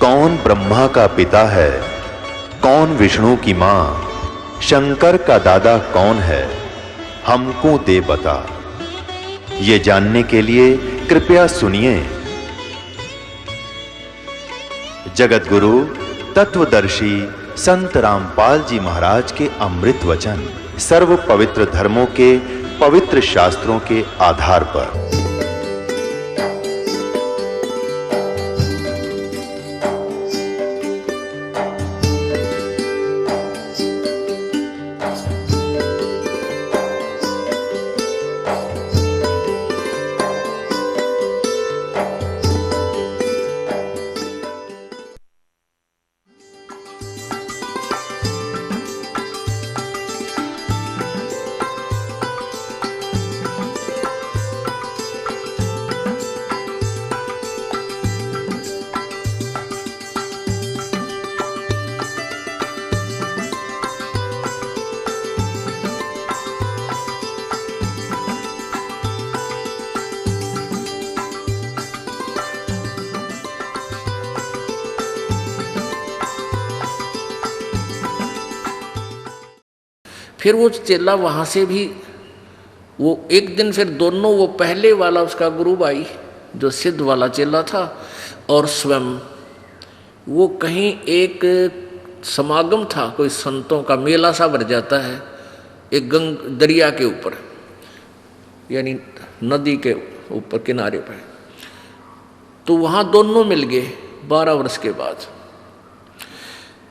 कौन ब्रह्मा का पिता है, कौन विष्णु की मां, शंकर का दादा कौन है, हमको दे बता। ये जानने के लिए कृपया सुनिए। जगत गुरु तत्वदर्शी संत रामपाल जी महाराज के अमृत वचन सर्व पवित्र धर्मों के पवित्र शास्त्रों के आधार पर। फिर वो चेला वहाँ से भी वो एक दिन फिर दोनों, वो पहले वाला उसका गुरु भाई जो सिद्ध वाला चेला था और स्वयं वो कहीं एक समागम था, कोई संतों का मेला सा भर जाता है एक दरिया के ऊपर, यानी नदी के ऊपर किनारे पर। तो वहाँ दोनों मिल गए 12 वर्ष के बाद।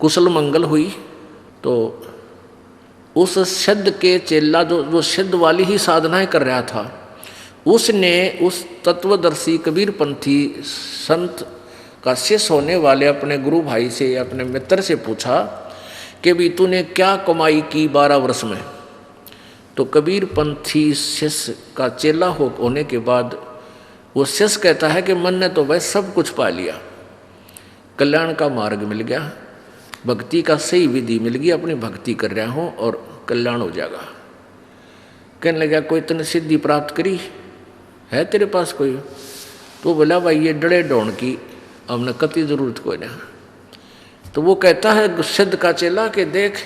कुशल मंगल हुई तो उस सिद्ध के चेला जो सिद्ध वाली ही साधनाएं कर रहा था, उसने उस तत्वदर्शी कबीर पंथी संत का शिष्य होने वाले अपने गुरु भाई से, अपने मित्र से पूछा कि भी तूने क्या कमाई की 12 वर्ष में। तो कबीर पंथी शिष्य का चेला होने के बाद वो शिष्य कहता है कि मन ने तो वह सब कुछ पा लिया, कल्याण का मार्ग मिल गया, भक्ति का सही विधि मिल गई, अपनी भक्ति कर रहा हूँ और कल्याण हो जाएगा। कहने लगा कोई तूने सिद्धि प्राप्त करी है तेरे पास कोई? तो बोला भाई ये डड़े डोन की हमने कति जरूरत कोई ना। तो वो कहता है सिद्ध का चेला कि देख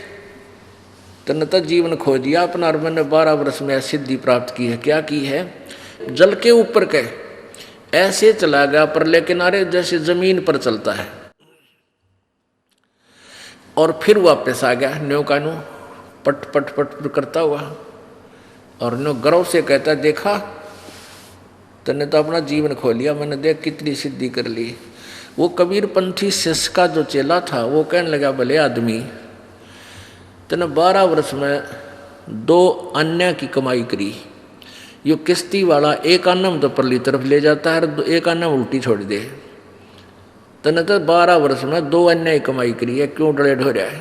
तने तो जीवन खो दिया अपना, और मैंने 12 वर्ष में सिद्धि प्राप्त की है। क्या की है? जल के ऊपर के ऐसे चला गया परले किनारे जैसे जमीन पर चलता है, और फिर वापस आ गया न्यो का न्यो पट पट पट करता हुआ, और न्यो गर्व से कहता देखा तने तो अपना जीवन खो लिया, मैंने देख कितनी सिद्धि कर ली। वो कबीर पंथी शिष्य का जो चेला था वो कहने लगा भले आदमी तने 12 वर्ष में 2 अन्य की कमाई करी। यो किश्ती वाला एक आना तो परली तरफ ले जाता है और एक आना उल्टी छोड़ दे। तने तो 12 वर्ष में 2 अन्य कमाई करी है, क्यों डरे ढो रहा है?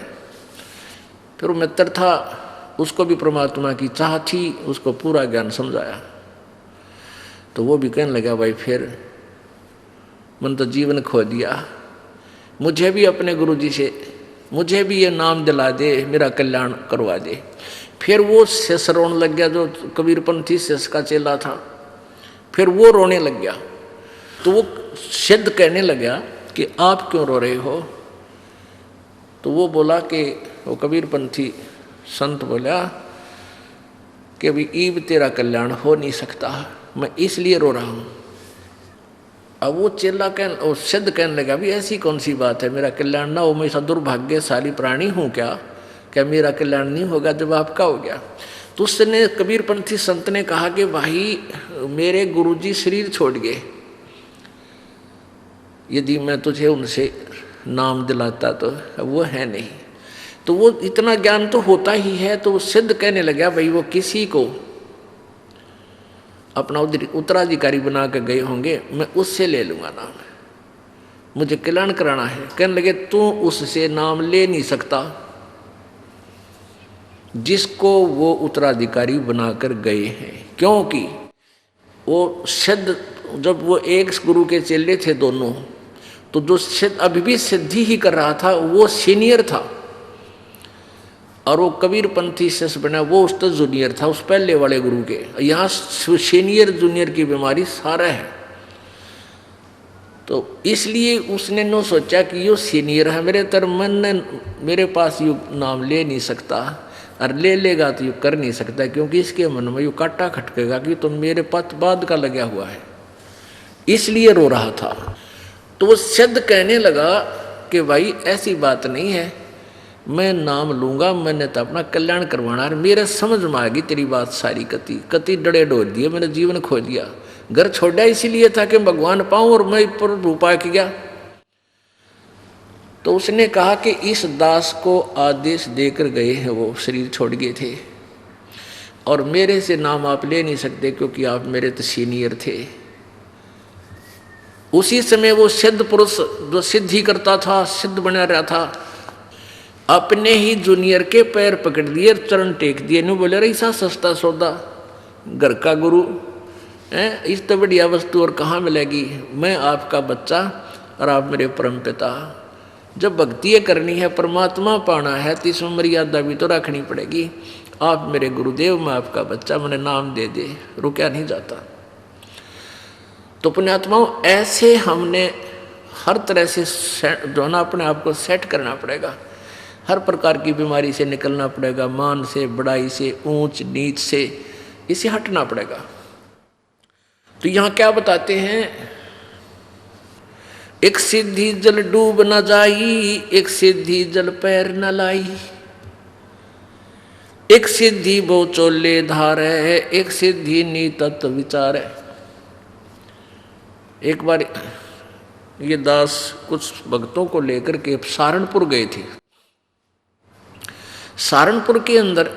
फिर वो मित्र था, उसको भी परमात्मा की चाह थी, उसको पूरा ज्ञान समझाया। तो वो भी कहने लगा भाई फिर मन तो जीवन खो दिया, मुझे भी अपने गुरुजी से मुझे भी ये नाम दिला दे, मेरा कल्याण करवा दे। फिर वो शिष्य रोने लग गया जो कबीरपंथी शिष्य का चेला था, फिर वो रोने लग गया। तो वो सिद्ध कहने लगा कि आप क्यों रो रहे हो? तो वो बोला कि वो कबीरपंथी संत बोला कि अभी ईब तेरा कल्याण हो नहीं सकता, मैं इसलिए रो रहा हूँ। अब वो चेला और सिद्ध कहने लगा भी ऐसी कौन सी बात है, मेरा कल्याण ना हो, मैं ऐसा दुर्भाग्यशाली प्राणी हूँ क्या मेरा कल्याण नहीं होगा जब आपका हो गया? तो उसने कबीरपंथी संत ने कहा कि भाई मेरे गुरुजी शरीर छोड़ गए, यदि मैं तुझे उनसे नाम दिलाता तो वो है नहीं। तो वो इतना ज्ञान तो होता ही है। तो वो सिद्ध कहने लगा भाई वो किसी को अपना उत्तराधिकारी बना के गए होंगे, मैं उससे ले लूँगा नाम, मुझे कल्याण कराना है। कहने लगे तू उससे नाम ले नहीं सकता जिसको वो उत्तराधिकारी बनाकर गए हैं, क्योंकि वो सिद्ध जब वो एक गुरु के चेले थे दोनों, तो जो सिद्ध अभी भी सिद्धि ही कर रहा था वो सीनियर था, और वो कबीरपंथी शिष्य बना वो उसका जूनियर था उस पहले वाले गुरु के। यहाँ सीनियर जूनियर की बीमारी सारा है। तो इसलिए उसने नो सोचा कि यो सीनियर है मेरे तर मन ने मेरे पास यू नाम ले नहीं सकता, और ले लेगा तो यू कर नहीं सकता, क्योंकि इसके मन में यू काटा खटकेगा कि तो मेरे पथ बाद का लगा हुआ है, इसलिए रो रहा था। तो वो सिद्ध कहने लगा कि भाई ऐसी बात नहीं है, मैं नाम लूँगा, मैंने तो अपना कल्याण करवाना है, मेरे समझ में आ गई तेरी बात सारी, कति कति डरे डोर दिए, मैंने जीवन खो दिया, घर छोड़ा इसीलिए था कि भगवान पाऊँ और मैं प्रभु पा के गया। तो उसने कहा कि इस दास को आदेश देकर गए हैं, वो शरीर छोड़ गए थे, और मेरे से नाम आप ले नहीं सकते क्योंकि आप मेरे तो सीनियर थे। उसी समय वो सिद्ध पुरुष जो सिद्धि करता था, सिद्ध बना रहा था, अपने ही जूनियर के पैर पकड़ लिए, चरण टेक दिए, नहीं बोले रही सा सस्ता सौदा, घर का गुरु है, इस तो बढ़िया वस्तु और कहाँ मिलेगी, मैं आपका बच्चा और आप मेरे परम पिता। जब भक्ति करनी है, परमात्मा पाना है, तो इसमें मर्यादा भी तो रखनी पड़ेगी। आप मेरे गुरुदेव, मैं आपका बच्चा, मैंने नाम दे दे, रुका नहीं जाता। तो पुण्यात्माओं, ऐसे हमने हर तरह से जो ना अपने आप को सेट करना पड़ेगा, हर प्रकार की बीमारी से निकलना पड़ेगा, मान से, बड़ाई से, ऊंच नीच से, इसे हटना पड़ेगा। तो यहाँ क्या बताते हैं, एक सिद्धि जल डूब न जाई, एक सिद्धि जल पैर न लाई, एक सिद्धि बो चोले धार है, एक सिद्धि नी तत्व विचार है। एक बार ये दास कुछ भक्तों को लेकर के सहारनपुर गए थे। सहारनपुर के अंदर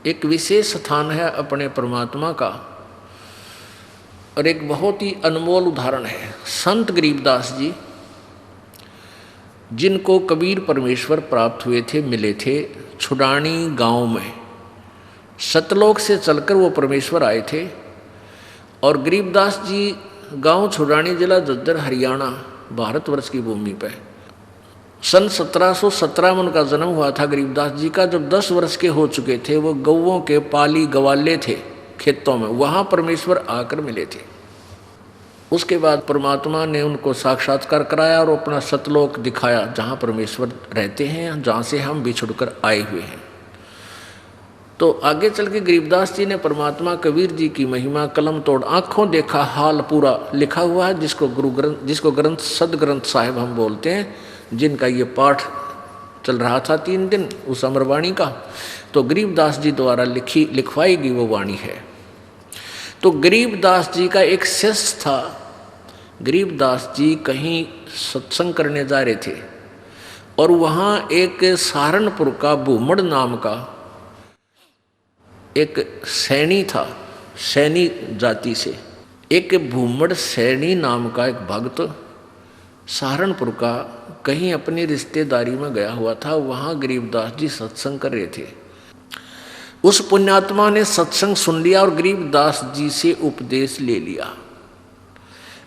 एक विशेष स्थान है अपने परमात्मा का, और एक बहुत ही अनमोल उदाहरण है संत गरीबदास जी, जिनको कबीर परमेश्वर प्राप्त हुए थे, मिले थे छुडानी गांव में। सतलोक से चलकर वो परमेश्वर आए थे, और गरीबदास जी गांव छुडानी, जिला झज्जर, हरियाणा, भारतवर्ष की भूमि पर सन 1717 में उनका जन्म हुआ था गरीबदास जी का। जब 10 वर्ष के हो चुके थे, वो गौओं के पाली गवाले थे खेतों में, वहाँ परमेश्वर आकर मिले थे। उसके बाद परमात्मा ने उनको साक्षात्कार कराया और अपना सतलोक दिखाया, जहाँ परमेश्वर रहते हैं, जहाँ से हम बिछुड़कर आए हुए हैं। तो आगे चल के गरीबदास जी ने परमात्मा कबीर जी की महिमा कलम तोड़ आँखों देखा हाल पूरा लिखा हुआ है, जिसको ग्रंथ सदग्रंथ साहिब हम बोलते हैं, जिनका ये पाठ चल रहा था 3 दिन उस अमरवाणी का। तो गरीबदास जी द्वारा लिखवाई गई वो वाणी है। तो गरीबदास जी का एक शिष्य था। गरीबदास जी कहीं सत्संग करने जा रहे थे, और वहाँ एक सहारनपुर का भूमड़ नाम का एक सैनी था, सैनी जाति से एक भूमड़ सैनी नाम का एक भक्त सहारनपुर का कहीं अपनी रिश्तेदारी में गया हुआ था। वहाँ गरीबदास जी सत्संग कर रहे थे। उस पुण्यात्मा ने सत्संग सुन लिया और गरीबदास जी से उपदेश ले लिया।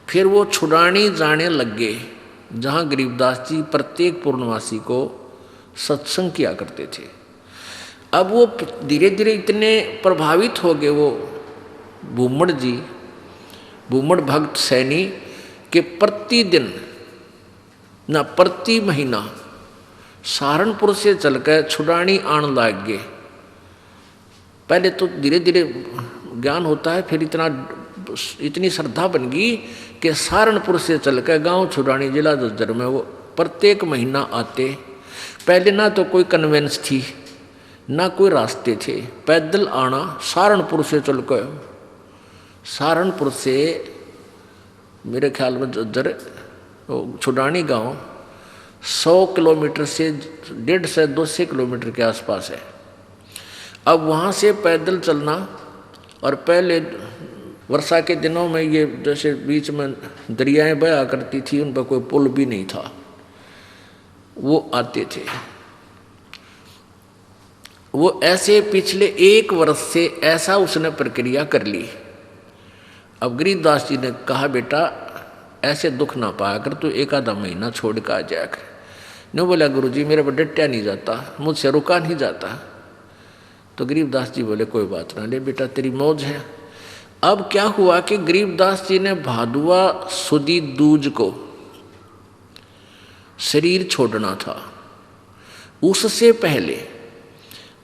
फिर वो छुड़ानी जाने लग गए, जहाँ गरीबदास जी प्रत्येक पूर्णवासी को सत्संग किया करते थे। अब वो धीरे धीरे इतने प्रभावित हो गए वो भूमड़ जी, भूमड़ भक्त सैनी, के प्रतिदिन ना प्रति महीना सहारनपुर से चलकर छुड़ानी आने लग गए। पहले तो धीरे धीरे ज्ञान होता है, फिर इतनी श्रद्धा बन गई कि सहारनपुर से चलकर गांव छुड़ानी, जिला झज्जर में वो प्रत्येक महीना आते। पहले ना तो कोई कन्वेंस थी, ना कोई रास्ते थे, पैदल आना सहारनपुर से चलकर। सहारनपुर से मेरे ख्याल में झज्जर छुड़ानी गांव 100 किलोमीटर से 150 से 200 किलोमीटर के आसपास है। अब वहाँ से पैदल चलना, और पहले वर्षा के दिनों में ये जैसे बीच में दरियाएं बहा करती थी, उन पर कोई पुल भी नहीं था, वो आते थे। वो ऐसे पिछले 1 वर्ष से ऐसा उसने प्रक्रिया कर ली। अब गरीबदास जी ने कहा, बेटा ऐसे दुख ना पाया कर, तो 1 आधा महीना छोड़ कर आ जाया कर। नहीं बोला, गुरुजी मेरे पर डटा नहीं जाता, मुझसे रुका नहीं जाता। तो गरीबदास जी बोले, कोई बात ना, ले बेटा तेरी मौज है। अब क्या हुआ कि गरीबदास जी ने भादुआ सुदी दूज को शरीर छोड़ना था। उससे पहले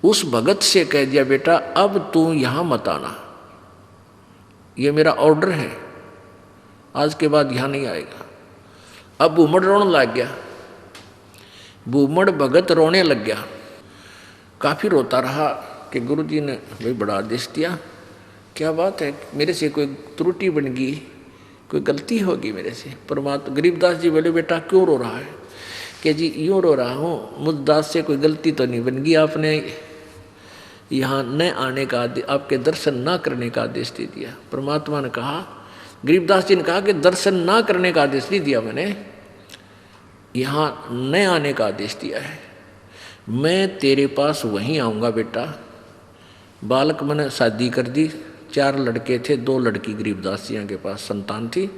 उस भगत से कह दिया, बेटा अब तू यहां मत आना, ये मेरा ऑर्डर है, आज के बाद यहां नहीं आएगा। अब भूमड़ रोने लग गया, भूमड़ भगत रोने लग गया, काफी रोता रहा कि गुरुजी ने भाई बड़ा आदेश दिया, क्या बात है, मेरे से कोई त्रुटि बन गई, कोई गलती होगी मेरे से। परमात्मा गरीबदास जी बोले, बेटा क्यों रो रहा है? कि जी यूँ रो रहा हूँ, मुझ दास से कोई गलती तो नहीं बन गई, आपने यहाँ न आने का आदेश, आपके दर्शन ना करने का आदेश दे दिया। परमात्मा ने कहा, गरीबदास जी ने कहा कि दर्शन ना करने का आदेश नहीं दिया मैंने, यहाँ न आने का आदेश दिया है। मैं तेरे पास वहीं आऊँगा बेटा। बालक मैंने शादी कर दी, 4 लड़के थे, 2 लड़की गरीबदास जी के पास संतान थी।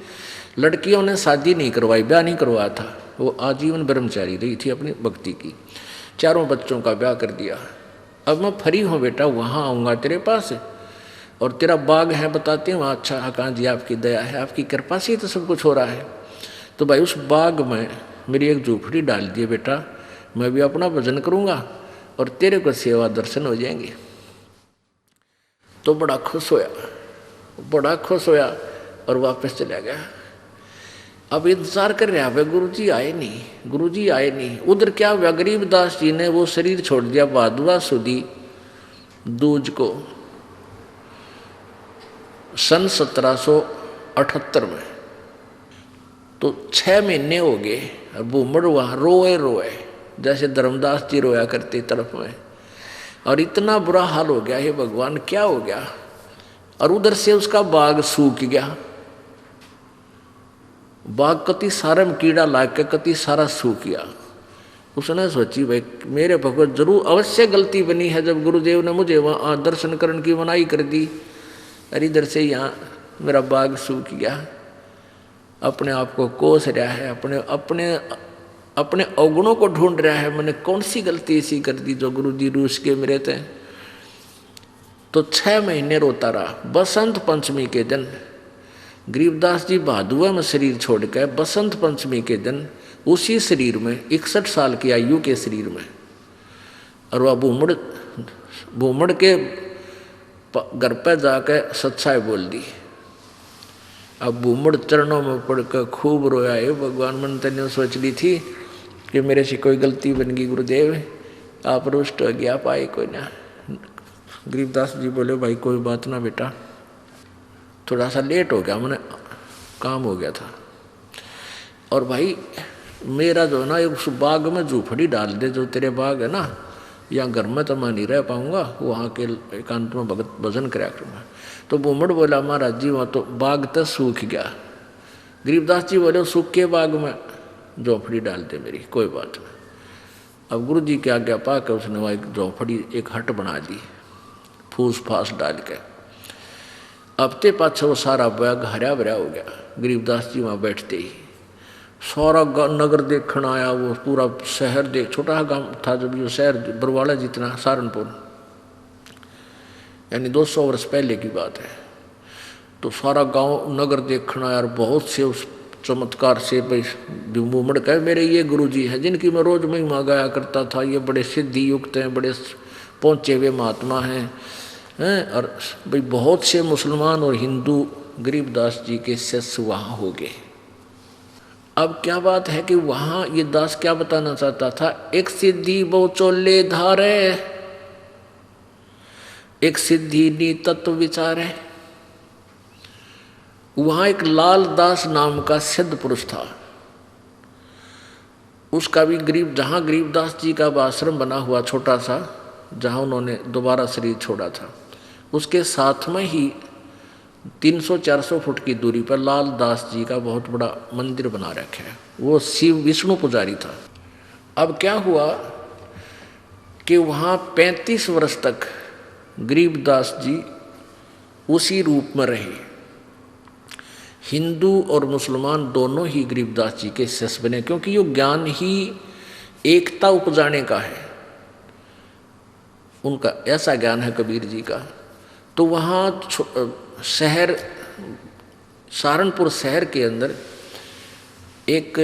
लड़कियों ने शादी नहीं करवाई, ब्याह नहीं करवाया था, वो आजीवन ब्रह्मचारी रही थी अपनी भक्ति की। 4 बच्चों का ब्याह कर दिया। अब मैं फ्री हूँ बेटा, वहाँ आऊँगा तेरे पास, और तेरा बाग है बताते हैं वहाँ। अच्छा हाँ जी, आपकी दया है, आपकी कृपा से ही तो सब कुछ हो रहा है। तो भाई उस बाग में मेरी एक झोपड़ी डाल दिए बेटा, मैं भी अपना भजन करूँगा और तेरे को सेवा दर्शन हो जाएंगे। तो बड़ा खुश होया और वापस चला गया। अब इंतजार कर रहा है, गुरुजी आए नहीं। उधर क्या हुआ, गरीबदास जी ने वो शरीर छोड़ दिया भादुआ सुदी दूज को सन 1778 में। तो 6 महीने हो गए। भूमड़ वहाँ रोए जैसे धर्मदास जी रोया करते तरफ में, और इतना बुरा हाल हो गया, हे भगवान क्या हो गया। और उधर से उसका बाग सूख गया, बाग कति सारे में कीड़ा लाग के कति सारा सूख गया। उसने सोची भाई मेरे भगवत जरूर अवश्य गलती बनी है, जब गुरुदेव ने मुझे वहाँ दर्शन करने की मनाही कर दी, अरे इधर से यहाँ मेरा बाग सूख गया। अपने आप को कोस रहा है, अपने अवगुणों को ढूंढ रहा है, मैंने कौन सी गलती ऐसी कर दी जो गुरुजी रूस के मेरे थे। तो 6 महीने रोता रहा। बसंत पंचमी के दिन गरीबदास जी भादुआ में शरीर छोड़कर बसंत पंचमी के दिन उसी शरीर में 61 साल की आयु के शरीर में, और वह भूमड़ के घर पर जाकर सच्चाई बोल दी। अब भूमड़ चरणों में पड़कर खूब रोया, है भगवान मन तने सोच ली थी कि मेरे से कोई गलती बन गई, गुरुदेव आप रुष्ट हो गया, पाए कोई ना। गरीबदास जी बोले, भाई कोई बात ना बेटा, थोड़ा सा लेट हो गया, मैंने काम हो गया था। और भाई मेरा जो है ना उस बाग में झूपड़ी डाल दे, जो तेरे बाग है ना, यहाँ घर में तो मैं नहीं रह पाऊँगा, वहाँ के एकांत में भगत भजन कराया करूँगा। तो भूमड़ बोला, महाराज जी वहाँ तो बाग तो सूख गया। गरीबदास जी बोले, सूख के बाग में झोपड़ी डाल दे मेरी, कोई बात नहीं। अब गुरु जी की आज्ञा पा के उसने वहाँ एक झोपड़ी, एक हट बना दी फूस फास डाल के। हफ्ते पाछे वो सारा बाग हरा भरा हो गया। गरीबदास जी वहाँ बैठते ही सारा नगर देखण आया, वो पूरा शहर देख, छोटा गांव था जब ये शहर बरवाड़ा जितना, सहारनपुर, यानी 200 वर्ष पहले की बात है। तो सारा गांव नगर देखण आया, और बहुत से उस चमत्कार से भाई भूमड़ कहे मेरे ये गुरुजी हैं जिनकी मैं रोज महिमा गाया करता था, ये बड़े सिद्धि युक्त हैं, बड़े पहुँचे हुए महात्मा हैं। और भाई बहुत से मुसलमान और हिंदू गरीबदास जी के शिष्य वहाँ हो गए। अब क्या बात है कि वहाँ ये दास क्या बताना चाहता था, एक सिद्धि बहु चोले धारे, एक सिद्धि नी तत्व विचारे। वहाँ एक लाल दास नाम का सिद्ध पुरुष था, उसका भी जहाँ गरीबदास जी का आश्रम बना हुआ छोटा सा, जहाँ उन्होंने दोबारा शरीर छोड़ा था, उसके साथ में ही 300-400 फुट की दूरी पर लाल दास जी का बहुत बड़ा मंदिर बना रखा है। वो शिव विष्णु पुजारी था। अब क्या हुआ कि वहाँ 35 वर्ष तक गरीबदास जी उसी रूप में रहे। हिंदू और मुसलमान दोनों ही गरीबदास जी के शिष्य बने, क्योंकि ये ज्ञान ही एकता उपजाने का है, उनका ऐसा ज्ञान है कबीर जी का। तो वहाँ शहर सहारनपुर शहर के अंदर एक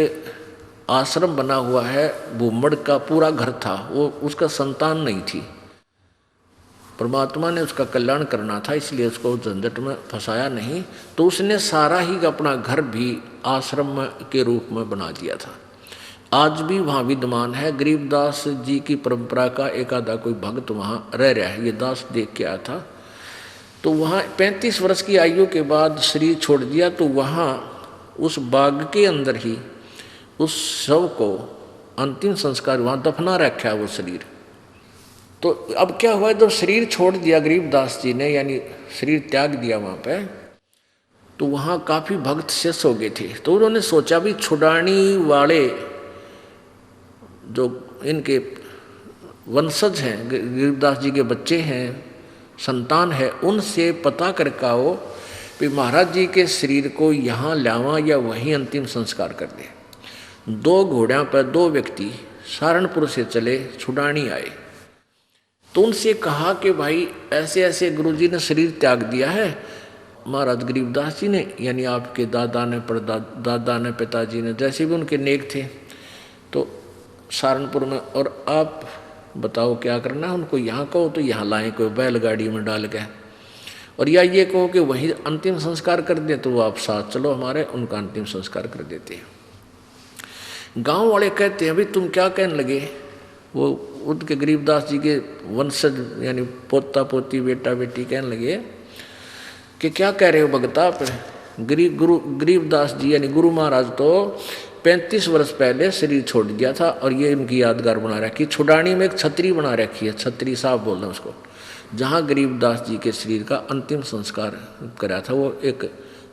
आश्रम बना हुआ है, भूमड़ का पूरा घर था, वो उसका संतान नहीं थी। परमात्मा ने उसका कल्याण करना था, इसलिए उसको झंझट में फंसाया नहीं, तो उसने सारा ही अपना घर भी आश्रम के रूप में बना दिया था। आज भी वहाँ विद्यमान है। गरीबदास जी की परंपरा का एक आधा कोई भक्त वहाँ रह रहा है, ये दास देख के आया था। तो वहाँ 35 वर्ष की आयु के बाद शरीर छोड़ दिया, तो वहाँ उस बाग के अंदर ही उस शव को अंतिम संस्कार वहाँ दफना रखा है वो शरीर। तो अब क्या हुआ, जब शरीर छोड़ दिया गरीबदास जी ने, यानी शरीर त्याग दिया वहाँ पे, तो वहाँ काफ़ी भक्त शेष हो गए थे। तो उन्होंने सोचा भी छुड़ानी वाले जो इनके वंशज हैं, गरीबदास जी के बच्चे हैं, संतान है, उनसे पता करके आओ कि महाराज जी के शरीर को यहाँ लावा या वहीं अंतिम संस्कार कर दे। 2 घोड़ों पर 2 व्यक्ति सहारनपुर से चले, छुड़ानी आए। तो उनसे कहा कि भाई ऐसे ऐसे गुरुजी ने शरीर त्याग दिया है, महाराज गरीबदास जी ने, यानी आपके दादा ने, दादा ने, पिताजी ने, जैसे भी उनके नेक थे, तो सहारनपुर में, और आप बताओ क्या करना है। उनको यहाँ कहो तो यहाँ लाएं कोई बैलगाड़ी में डाल के, और या ये कहो कि वहीं अंतिम संस्कार कर दें, तो वो आप साथ चलो हमारे, उनका अंतिम संस्कार कर देते हैं। गांव वाले कहते हैं भाई तुम क्या कहने लगे, वो उनके गरीबदास जी के वंशज यानी पोता पोती बेटा बेटी कहने लगे कि क्या कह रहे हो भगता आप, गरीबदास जी यानी गुरु महाराज तो 35 वर्ष पहले शरीर छोड़ दिया था, और ये इनकी यादगार बना रखी। छुड़ानी में एक छतरी बना रखी है, छतरी साहब बोल रहे हैं उसको, जहाँ गरीबदास जी के शरीर का अंतिम संस्कार करा था, वो एक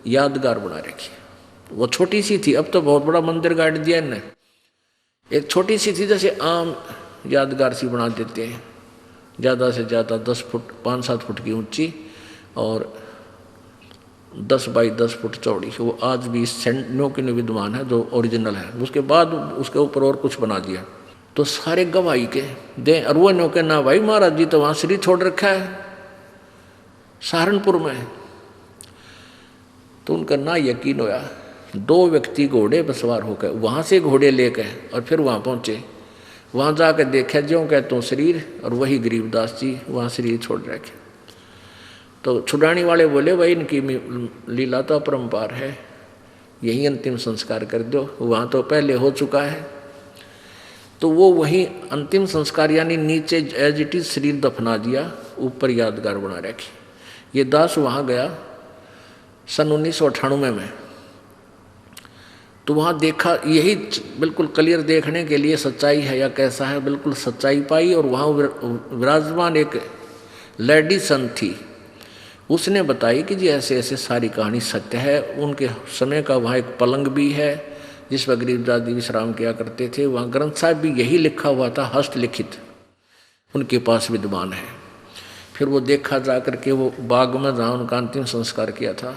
यादगार बना रखी है। वो छोटी सी थी, अब तो बहुत बड़ा मंदिर गाड़ दिया इनने। एक छोटी सी थी, जैसे आम यादगार सी बना देते हैं, ज़्यादा से ज़्यादा 10 फुट 5-7 फुट की ऊंची और 10 बाई 10 फुट चौड़ी। वो आज भी सेंटनों के विद्यमान है, जो ओरिजिनल है। उसके बाद उसके ऊपर और कुछ बना दिया, तो सारे गवाही के दे अरुणों के ना भाई महाराज जी तो वहाँ शरीर छोड़ रखा है सहारनपुर में। तो उनका ना यकीन होया। 2 व्यक्ति घोड़े पर सवार होकर वहाँ से घोड़े लेकर और फिर वहाँ पहुँचे। वहाँ जाकर देखा ज्यों कहते हो शरीर, और वही गरीबदास जी वहाँ शरीर छोड़ रखे। तो छुड़ानी वाले बोले भाई इनकी लीला तो अपरंपार है, यही अंतिम संस्कार कर दो, वहाँ तो पहले हो चुका है। तो वो वहीं अंतिम संस्कार यानी नीचे एज इट इज शरीर दफना दिया, ऊपर यादगार बना रखी। ये दास वहाँ गया सन 1998 में, तो वहाँ देखा, यही बिल्कुल क्लियर देखने के लिए सच्चाई है या कैसा है, बिल्कुल सच्चाई पाई। और वहाँ विराजमान एक लेडी संत थी, उसने बताई कि जी ऐसे ऐसे सारी कहानी सत्य है। उनके समय का वहाँ एक पलंग भी है जिस पर गरीबदास जी विश्राम किया करते थे। वहाँ ग्रंथ साहब भी यही लिखा हुआ था, हस्तलिखित उनके पास विद्यमान है। फिर वो देखा जा करके वो बाग में जहाँ उनका अंतिम संस्कार किया था,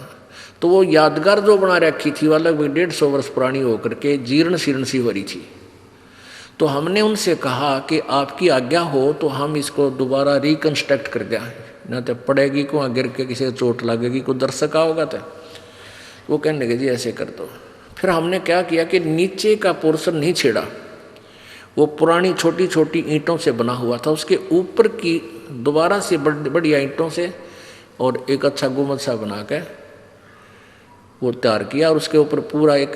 तो वो यादगार जो बना रखी थी वो लगभग 150 वर्ष पुरानी होकर के जीर्ण शीर्ण सी भरी थी। तो हमने उनसे कहा कि आपकी आज्ञा हो तो हम इसको दोबारा रिकन्स्ट्रक्ट कर दें, न तो पड़ेगी को गिर के किसी चोट लगेगी, को दर्शक होगा। तो वो कहने लगे जी ऐसे कर दो। फिर हमने क्या किया कि नीचे का पोर्शन नहीं छेड़ा, वो पुरानी छोटी छोटी ईंटों से बना हुआ था, उसके ऊपर की दोबारा से बढ़िया ईंटों से और एक अच्छा गुम्बद सा बना के वो तैयार किया, और उसके ऊपर पूरा एक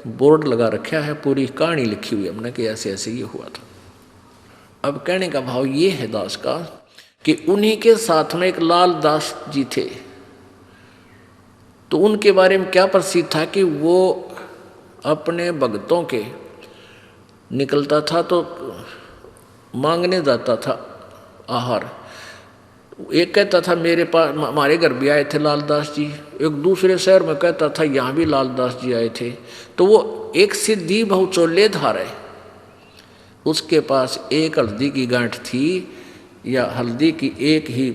बोर्ड लगा रखा है, पूरी कहानी लिखी हुई हमने कि ऐसे ऐसे ये हुआ था। अब कहने का भाव ये है दास का कि उन्हीं के साथ में एक लाल दास जी थे। तो उनके बारे में क्या प्रसिद्ध था कि वो अपने भक्तों के निकलता था तो मांगने जाता था आहार। एक कहता था मेरे पास, हमारे घर भी आए थे लालदास जी। एक दूसरे शहर में कहता था यहाँ भी लालदास जी आए थे। तो वो एक सिद्धि बहुचोलेधार है, उसके पास एक हल्दी की गांठ थी, या हल्दी की एक ही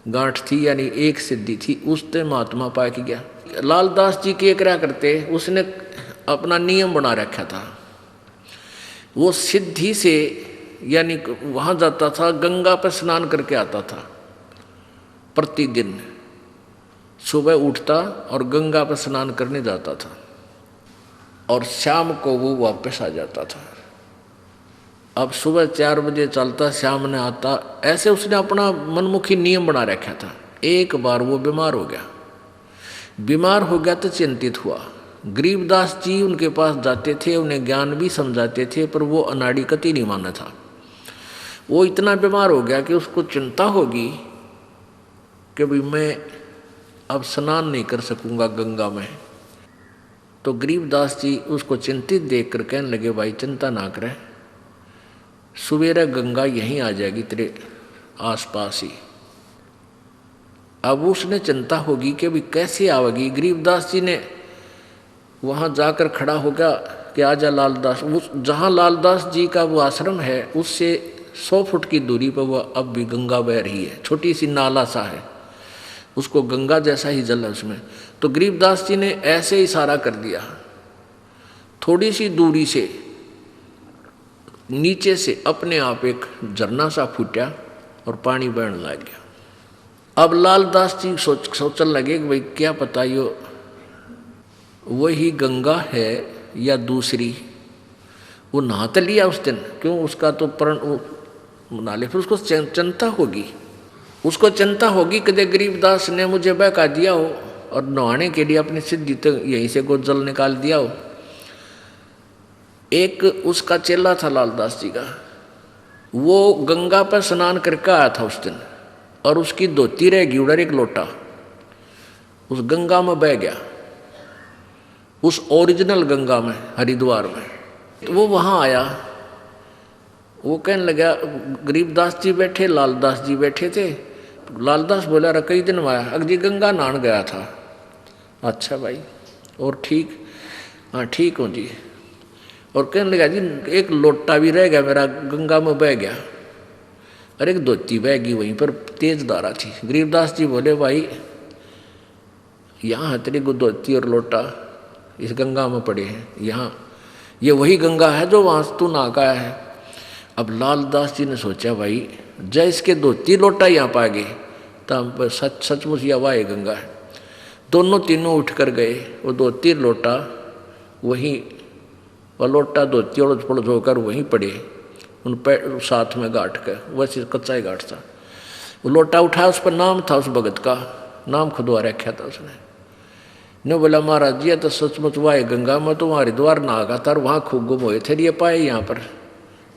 गांठ थी, यानी एक सिद्धि थी, उससे महात्मा पा के गया। लालदास जी के क्या करते, उसने अपना नियम बना रखा था। वो सिद्धि से यानी वहाँ जाता था, गंगा पर स्नान करके आता था। प्रतिदिन सुबह उठता और गंगा पर स्नान करने जाता था और शाम को वो वापस आ जाता था। अब सुबह 4 बजे चलता, शाम ने आता, ऐसे उसने अपना मनमुखी नियम बना रखा था। एक बार वो बीमार हो गया तो चिंतित हुआ। गरीबदास जी उनके पास जाते थे, उन्हें ज्ञान भी समझाते थे, पर वो अनाड़ी कति नहीं माना था। वो इतना बीमार हो गया कि उसको चिंता होगी कि भाई मैं अब स्नान नहीं कर सकूंगा गंगा में। तो गरीबदास जी उसको चिंतित देखकर कहने लगे, भाई चिंता ना करें, सुबेरे गंगा यहीं आ जाएगी तेरे आसपास ही। अब उसने चिंता होगी कि भाई कैसे आवेगी। गरीबदास जी ने वहाँ जाकर खड़ा हो गया कि आजा लालदास। उस जहाँ लालदास जी का वो आश्रम है उससे 100 फुट की दूरी पर वह अब भी गंगा बह रही है। छोटी सी नाला सा है, उसको गंगा जैसा ही जल है उसमें। तो गरीबदास जी ने ऐसे इशारा कर दिया, थोड़ी सी दूरी से नीचे से अपने आप एक झरना सा फूटा और पानी बहने लग गया। अब लालदास जी सोचने लगे कि भाई क्या पता ये वही गंगा है या दूसरी। वो नहा तो लिया उस दिन, क्यों उसका तो प्रण बना ले, फिर उसको चिंता होगी। उसको चिंता होगी कि गरीबदास ने मुझे बहका दिया हो और नहाने के लिए अपनी सिद्धि तो यहीं से को जल निकाल दिया हो। एक उसका चेला था लालदास जी का, वो गंगा पर स्नान करके आया था उस दिन, और उसकी धोती रह गई उधर, एक लोटा उस गंगा में बह गया, उस ओरिजिनल गंगा में, हरिद्वार में। तो वो वहाँ आया, वो कहने लगा, गरीबदास जी बैठे, लालदास जी बैठे थे। लालदास बोला, रे कई दिन आया, अगजी गंगा नहान गया था। अच्छा भाई, और ठीक? हाँ ठीक हूँ जी। और कहने लगा, जी एक लोटा भी रह गया मेरा, गंगा में बह गया, और एक धोती बह गई वहीं पर, तेज धारा थी। गरीबदास जी बोले, भाई यहाँ है तेरी धोती और लोटा, इस गंगा में पड़े हैं, यहाँ ये वही गंगा है जो वहाँ तू नहा आया है। अब लालदास जी ने सोचा, भाई जय इसके धोती लोटा यहाँ पा गए तो सचमुच या वाह गंगा है। दोनों तीनों उठ कर गए, वो धोती लोटा वहीं, वह लोटा धोती और पड़ोस होकर वहीं पड़े, उन पैर साथ में गांठ कर, वैसे कच्चा ही गांठ था। वो लोटा उठाया, उस पर नाम था उस भगत का, नाम खुदवा रखा था उसने। ने बोला, महाराज जी तो सचमुच वाह गंगा में तो वहाँ हरिद्वार नहा गया था और वहाँ खूब गुम हुए थे, ये पाए यहाँ पर।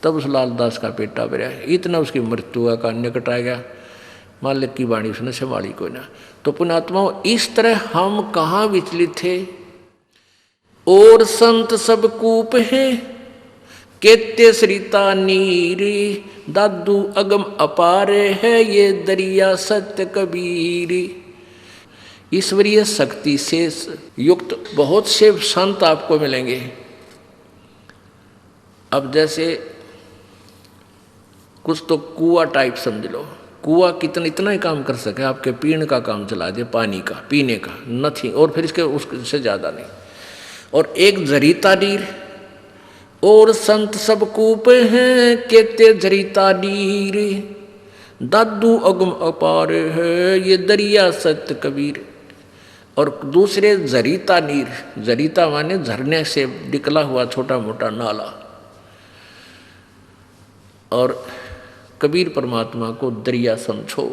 तब उस लालदास का पेटा भरा, इतना उसकी मृत्यु का निकट आ गया। मालिक की वाणी उसने संभाली कोई ना। तो पुण्यात्माओं, इस तरह हम कहाँ विचलित थे। और संत सब कूप हैं, केते सरिता नीरी, दादू अगम अपारे है ये दरिया सत्य कबीरी। ईश्वरीय शक्ति से युक्त बहुत से संत आपको मिलेंगे। अब जैसे कुछ तो कुआ टाइप समझ लो, कुआ इतना ही काम कर सके, आपके पीने का काम चला दे, पानी का, पीने का, नथिंग, और फिर इसके उससे ज़्यादा नहीं। और एक जरीता नीर, और संत सब कूप हैं, केते जरीता नीर, दादू अगम अपार है ये दरिया सत्य कबीर। और दूसरे जरीता नीर, जरीता माने झरने से निकला हुआ छोटा मोटा नाला। और कबीर परमात्मा को दरिया समझो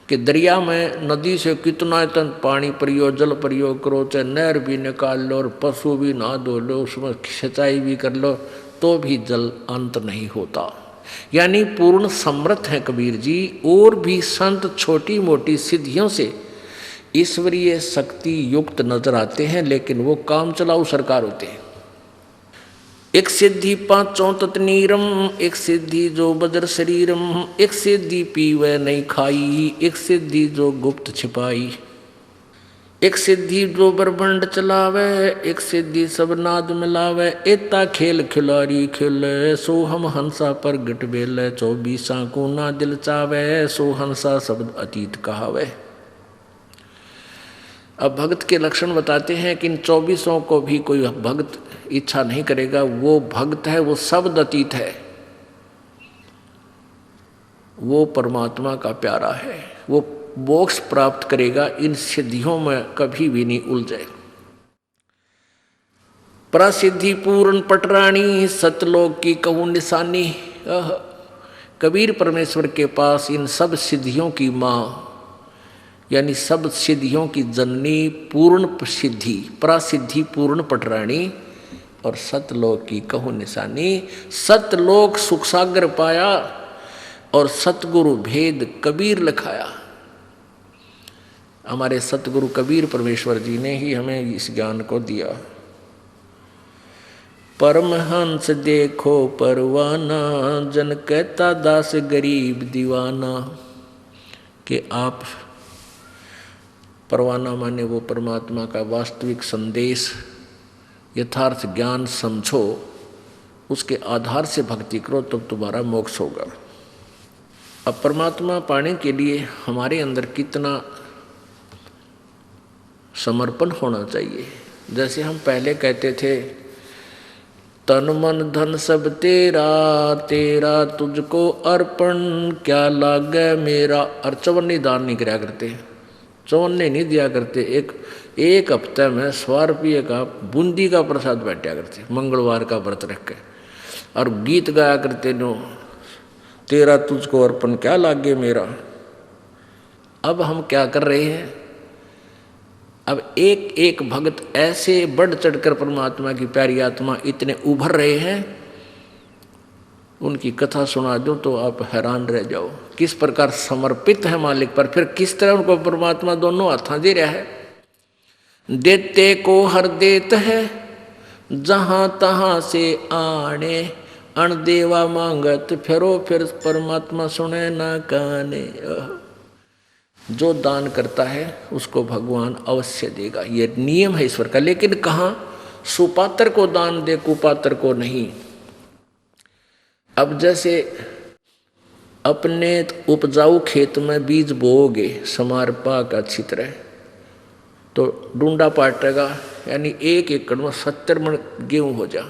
कि दरिया में नदी से कितना इतना पानी प्रयोग, जल प्रयोग करो, चाहे नहर भी निकाल लो और पशु भी नहा धो लो, उसमें सिंचाई भी कर लो, तो भी जल अंत नहीं होता। यानी पूर्ण समर्थ हैं कबीर जी। और भी संत छोटी मोटी सिद्धियों से ईश्वरीय शक्ति युक्त नजर आते हैं, लेकिन वो काम चलाऊ सरकार होते हैं। एक सिद्धि पांचों तत्नीरम, एक सिद्धि जो बज्र शरीरम, एक सिद्धि पीवे नहीं खाई, एक सिद्धि जो गुप्त छिपाई, एक सिद्धि जो ब्रह्मांड चलावे, एक सिद्धि सब नाद मिलावे, एता खेल खिलारी खेले, सो हम हंसा पर गट बेले, 24 को ना दिल चावे, सो हंसा शब्द अतीत कहावे। अब भक्त के लक्षण बताते हैं कि इन 24 को भी कोई भक्त इच्छा नहीं करेगा। वो भक्त है, वो शब्द अतीत है, वो परमात्मा का प्यारा है, वो मोक्ष प्राप्त करेगा, इन सिद्धियों में कभी भी नहीं उलझे। प्रसिद्धि पूर्ण पटरानी, सतलोक की कहूँ निशानी। कबीर परमेश्वर के पास इन सब सिद्धियों की माँ, यानी सब सिद्धियों की जननी, पूर्ण सिद्धि, प्रसिद्धि पूर्ण पटरानी और सतलोक की कहूँ निशानी। सतलोक सुख सागर पाया और सतगुरु भेद कबीर लखाया। हमारे सतगुरु कबीर परमेश्वर जी ने ही हमें इस ज्ञान को दिया। परमहंस देखो परवाना, जन कहता दास गरीब दीवाना। कि आप परवाना माने वो परमात्मा का वास्तविक संदेश, यथार्थ ज्ञान समझो, उसके आधार से भक्ति करो, तब तो तुम्हारा मोक्ष होगा। अब परमात्मा पाने के लिए हमारे अंदर कितना समर्पण होना चाहिए। जैसे हम पहले कहते थे, तन मन धन सब तेरा, तेरा तुझको अर्पण, क्या लागे मेरा। और चौवन्नी दान नहीं कराया करते, चौवन्नी नहीं दिया करते। एक हफ्ते में 100 रुपये का बूंदी का प्रसाद बांटा करते, मंगलवार का व्रत रख के, और गीत गाया करते नो, तेरा तुझको अर्पण क्या लागे मेरा। अब हम क्या कर रहे हैं, अब एक एक भक्त ऐसे बढ़ चढ़कर परमात्मा की प्यारी आत्मा इतने उभर रहे हैं, उनकी कथा सुना दो तो आप हैरान रह जाओ, किस प्रकार समर्पित है मालिक पर। फिर किस तरह उनको परमात्मा दोनों हाथ दे रहा है। देते को हर देत है, जहां तहां से आने, अणदेवा मांगत फिरो, फिर परमात्मा सुने ना काने। जो दान करता है उसको भगवान अवश्य देगा, ये नियम है ईश्वर का। लेकिन कहाँ, सुपात्र को दान दे, कुपात्र को नहीं। अब जैसे अपने उपजाऊ खेत में बीज बोओगे, समारपा का अच्छी तरह, तो डूंडा पाटेगा, यानी 1 एकड़ में 70 मन गेहूँ हो जा।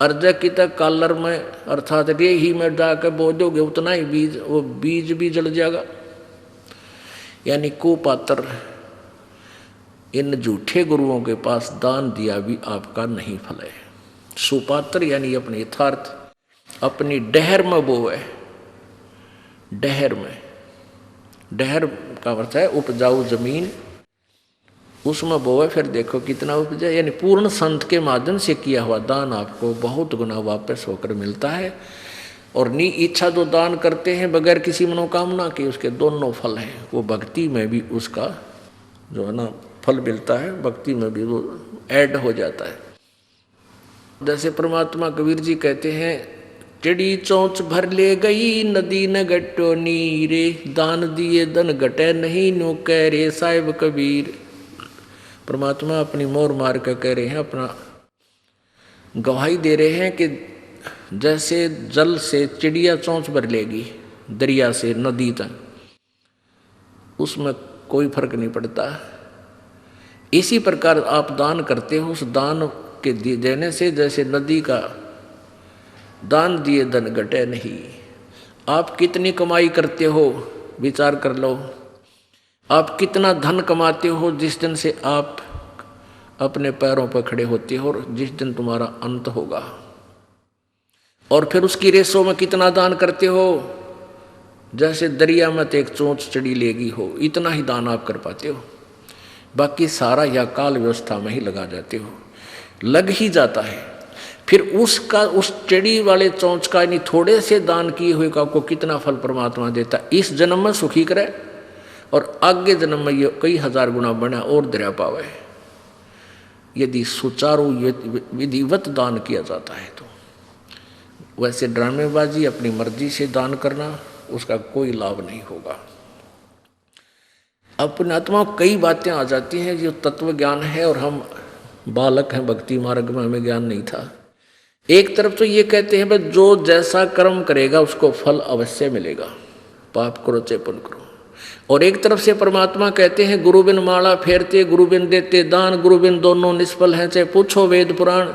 अर्जा की तक कालर में अर्थात रेही में जाकर बो दोगे, उतना ही बीज, वो बीज भी जल जाएगा। यानी कुपात्र इन झूठे गुरुओं के पास दान दिया भी आपका नहीं फल है। सुपात्र यानी अपने यथार्थ अपनी डहर में बोए, डहर में, डहर का अर्थ है उपजाऊ जमीन, उसमें बोए, फिर देखो कितना उपजा। यानी पूर्ण संत के माध्यम से किया हुआ दान आपको बहुत गुना वापस होकर मिलता है। और नी इच्छा जो दान करते हैं बगैर किसी मनोकामना के, उसके दोनों फल हैं। वो भक्ति में भी उसका जो है ना फल मिलता है, भक्ति में भी वो ऐड हो जाता है। जैसे परमात्मा कबीर जी कहते हैं, टिड़ी चोंच भर ले गई नदी न गट्टो नीरे, दान दिए धन घटे नहीं नो कह रे साहिब कबीर। परमात्मा अपनी मोर मार कर कह रहे हैं, अपना गवाही दे रहे हैं कि जैसे जल से चिड़िया चोंच भर लेगी दरिया से नदी तक, उसमें कोई फर्क नहीं पड़ता। इसी प्रकार आप दान करते हो, उस दान के देने से जैसे नदी का दान दिए धन घटे नहीं। आप कितनी कमाई करते हो विचार कर लो, आप कितना धन कमाते हो जिस दिन से आप अपने पैरों पर खड़े होते हो और जिस दिन तुम्हारा अंत होगा। और फिर उसकी रेसों में कितना दान करते हो, जैसे दरिया में तो एक चोंच चढ़ी लेगी हो, इतना ही दान आप कर पाते हो। बाकी सारा या काल व्यवस्था में ही लगा जाते हो, लग ही जाता है। फिर उसका उस चढ़ी वाले चोंच का यानी थोड़े से दान किए हुए का आपको कितना फल परमात्मा देता है। इस जन्म में सुखी करे और आगे जन्म में ये कई हजार गुना बना और दरिया पावे, यदि सुचारू विधिवत दान किया जाता है तो। वैसे ड्रामेबाजी अपनी मर्जी से दान करना, उसका कोई लाभ नहीं होगा। अपने आत्मा कई बातें आ जाती हैं जो तत्व ज्ञान है और हम बालक हैं, भक्ति मार्ग में हमें ज्ञान नहीं था। एक तरफ तो ये कहते हैं भाई जो जैसा कर्म करेगा उसको फल अवश्य मिलेगा, पाप करो चाहे पुण्य करो। और एक तरफ से परमात्मा कहते हैं गुरु बिन माला फेरते, गुरु बिन देते दान, गुरु बिन दोनों निष्फल हैं चाहे पूछो वेद पुराण।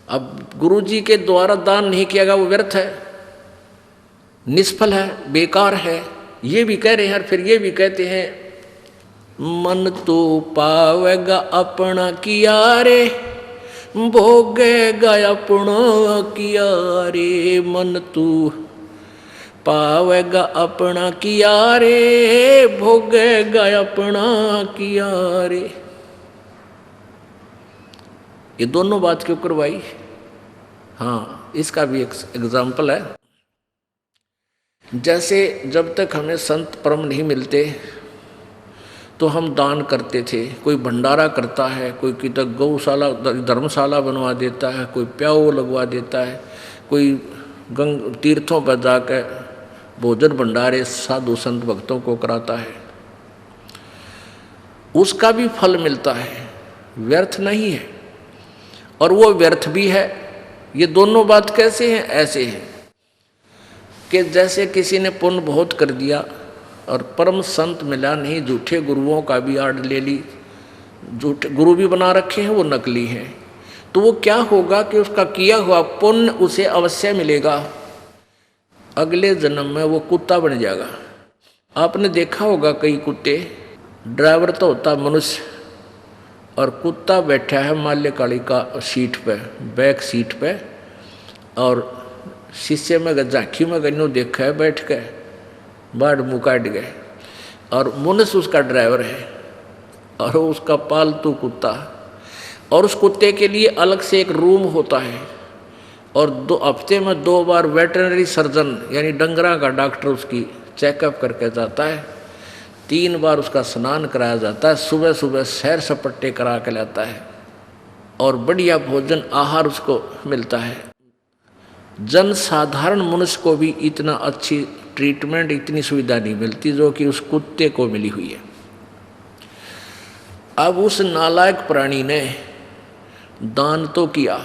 अब गुरु जी के द्वारा दान नहीं किया गया वो व्यर्थ है, निष्फल है, बेकार है, ये भी कह रहे हैं, फिर ये भी कहते हैं, मन तो पावेगा अपना किया रे, भोगेगा अपना किया रे। मन तू पावेगा अपना किया रे, भोगेगा अपना किया रे। ये दोनों बात क्यों करवाई? हाँ, इसका भी एक एग्जाम्पल है। जैसे जब तक हमें संत परम नहीं मिलते तो हम दान करते थे। कोई भंडारा करता है, कोई किधर गौशाला धर्मशाला बनवा देता है, कोई प्याऊ लगवा देता है, कोई तीर्थों पर जाकर भोजन भंडारे साधु संत भक्तों को कराता है, उसका भी फल मिलता है, व्यर्थ नहीं है। और वो व्यर्थ भी है। ये दोनों बात कैसे हैं? ऐसे हैं कि जैसे किसी ने पुण्य बहुत कर दिया और परम संत मिला नहीं, झूठे गुरुओं का भी आड़ ले ली, झूठे गुरु भी बना रखे हैं, वो नकली हैं, तो वो क्या होगा कि उसका किया हुआ पुण्य उसे अवश्य मिलेगा। अगले जन्म में वो कुत्ता बन जाएगा। आपने देखा होगा कई कुत्ते, ड्राइवर तो होता मनुष्य और कुत्ता बैठा है माल्यकाली का सीट पे, बैक सीट पे, और शीशे में झांकी में गन्नू देखा है बैठ के, बाढ़ मुँह काट गए, और मनुष्य उसका ड्राइवर है और उसका पालतू कुत्ता। और उस कुत्ते के लिए अलग से एक रूम होता है, और 2 हफ्ते में 2 बार वेटरनरी सर्जन यानी डंगरा का डॉक्टर उसकी चेकअप करके जाता है। 3 बार उसका स्नान कराया जाता है, सुबह सुबह सैर सपट्टे करा के लाता है, और बढ़िया भोजन आहार उसको मिलता है। जन साधारण मनुष्य को भी इतना अच्छी ट्रीटमेंट, इतनी सुविधा नहीं मिलती जो कि उस कुत्ते को मिली हुई है। अब उस नालायक प्राणी ने दान तो किया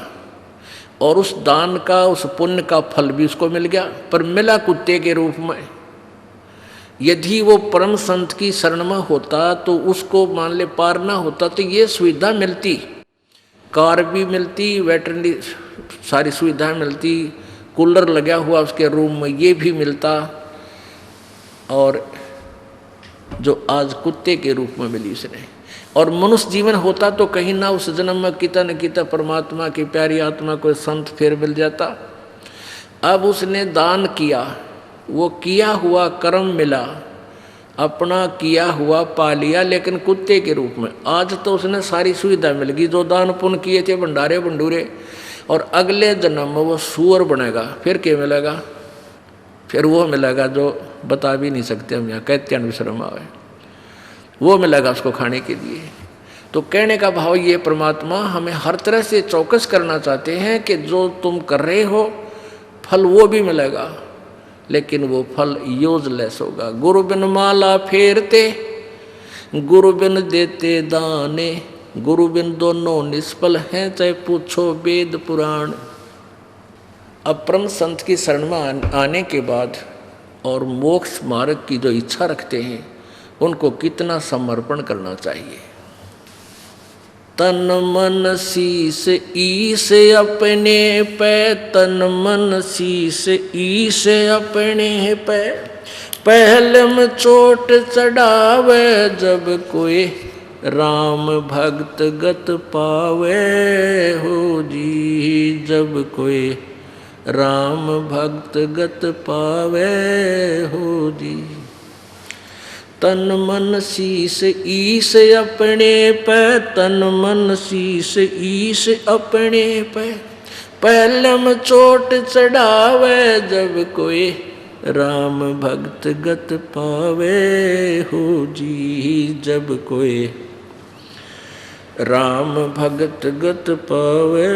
और उस दान का, उस पुण्य का फल भी उसको मिल गया, पर मिला कुत्ते के रूप में। यदि वो परम संत की शरण में होता तो उसको मान ले पार ना होता तो ये सुविधा मिलती, कार भी मिलती, वेटरनरी सारी सुविधाएं मिलती, कूलर लगा हुआ उसके रूम में ये भी मिलता, और जो आज कुत्ते के रूप में मिली उसने। और मनुष्य जीवन होता तो कहीं ना उस जन्म में किता न किता परमात्मा की प्यारी आत्मा को संत फिर मिल जाता। अब उसने दान किया, वो किया हुआ कर्म मिला, अपना किया हुआ पा लिया, लेकिन कुत्ते के रूप में। आज तो उसने सारी सुविधा मिल गई जो दान पुण्य किए थे, भंडारे भंडूरे, और अगले जन्म में वो सूअर बनेगा। फिर क्या मिलेगा? फिर वो मिलेगा जो बता भी नहीं सकते हम, यहाँ कहते हैं विश्रम आवे, वो मिलेगा उसको खाने के लिए। तो कहने का भाव ये, परमात्मा हमें हर तरह से चौकस करना चाहते हैं कि जो तुम कर रहे हो फल वो भी मिलेगा, लेकिन वो फल यूजलेस होगा। गुरु बिन माला फेरते, गुरु बिन देते दाने, गुरु बिन दोनों निष्फल हैं, चाहे पूछो वेद पुराण। अब परम संत की शरण में आने के बाद और मोक्ष मार्ग की जो इच्छा रखते हैं उनको कितना समर्पण करना चाहिए। तन मन शीस ईश अपने पे, तन मन शीस ईश अपने पे, पहले में चोट चढ़ावे जब कोई राम भक्त गत पावे हो जी, जब कोई राम भक्त गत पावे हो जी। तन मन शीस ईश अपने पे, तन मन शीस ईश अपने पे, पहले में चोट चढ़ावे जब कोई राम भक्त गत पावे हो जी, जब कोई राम भगत गत पावे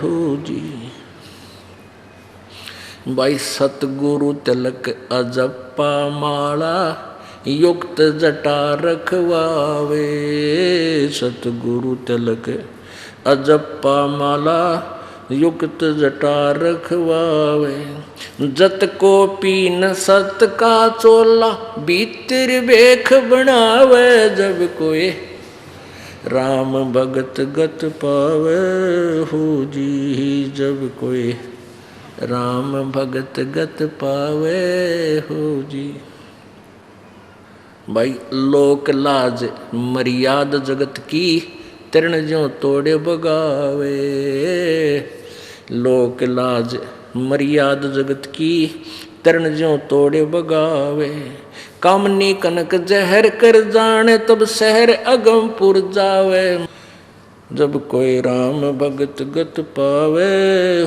हो जी। भाई सतगुरु तिलक अजप्पा माला, युक्त जटा रखवावे, सतगुरु तिलक अजप्पा माला, युक्त जटा रखवावे। जत को पीन सत का चोला, भीतर बेख बनावे जब कोई राम भगत गत पावे हो जी, जब कोई राम भगत गत पावे हो जी। भाई लोक लाज मर्याद जगत की, तरण ज्यों तोड़े बगावे। लोक लाज मर्याद जगत की, तरण ज्यों तोड़े बगावे। कामनी कनक जहर कर जाने, तब शहर अगमपुर जावे। जब कोई राम भगत गत पावे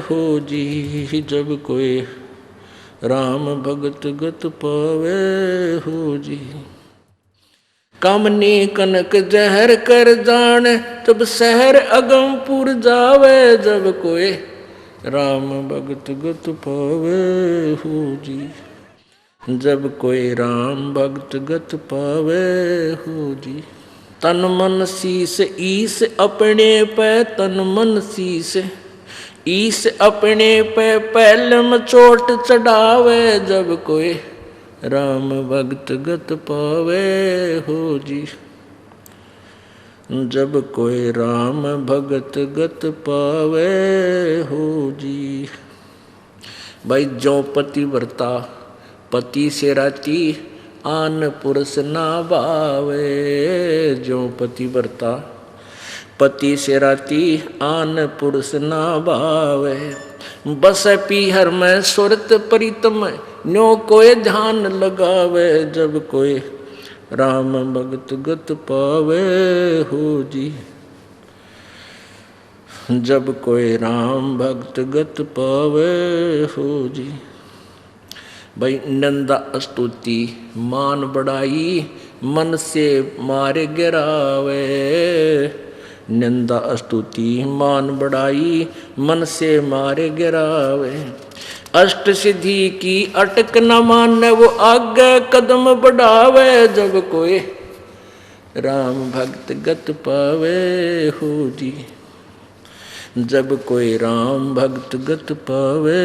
हो जी, जब कोई राम भगत गत पावे हो जी। कामनी कनक जहर कर जाने, तब शहर अगमपुर जावे। जब कोई राम भगत गत पावे हो जी, जब कोई राम भगत गत पावे हो जी। तन मन शीस ईस अपने पे, तन मन शीस ईस अपने पे, पहलम चोट चढ़ावे। जब कोई राम भगत गत पावे हो जी, जब कोई राम भगत गत पावे हो जी। भाई जो पतिव्रता पति से राती, आन पुरुष ना भावे। जो पतिव्रता पति से राती, आन पुरुष ना भावे। बस पीहर में सुरत प्रीतम, न्यो कोई ध्यान लगावे। जब कोई राम भगत गत पावे हो जी, जब कोई राम भक्त गत पावे हो जी। भाई नंदा स्तुति मान बढ़ाई, मन से मारे गिरावे। निंदा स्तुति मान बढ़ाई, मन से मारे गिरावे। अष्ट सिद्धि की अटक न माने, वो आगे कदम बढ़ावे। जब कोई राम भक्त गत पावे हो जी, जब कोई राम भक्त गत पावे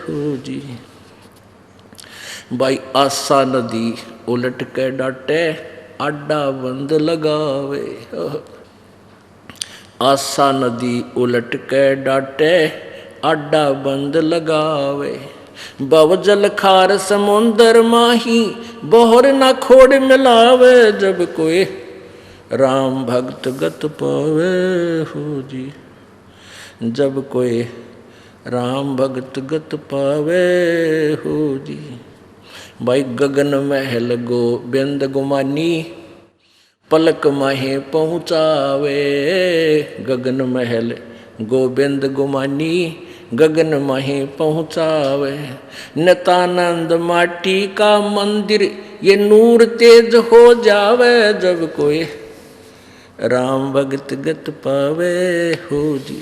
हो जी। भाई आशा नदी उलट के डाटे, आडा बंद लगावे। आशा नदी उलट के डाटे, आडा बंद लगावे। बव जल खार समुंदर माही, बोहर न खोड़ मिलावे। जब कोई राम भक्त गत पावे हो जी, जब कोई राम भक्त गत पावे हो जी। भाई गगन महल गोबिंद गुमानी, पलक माहे पहुँचावे। गगन महल गोबिंद गुमानी, गगन माहे पहुँचावे। नितानंद माटी का मंदिर, ये नूर तेज हो जावे। जब कोई राम भगत गत पावे हो जी।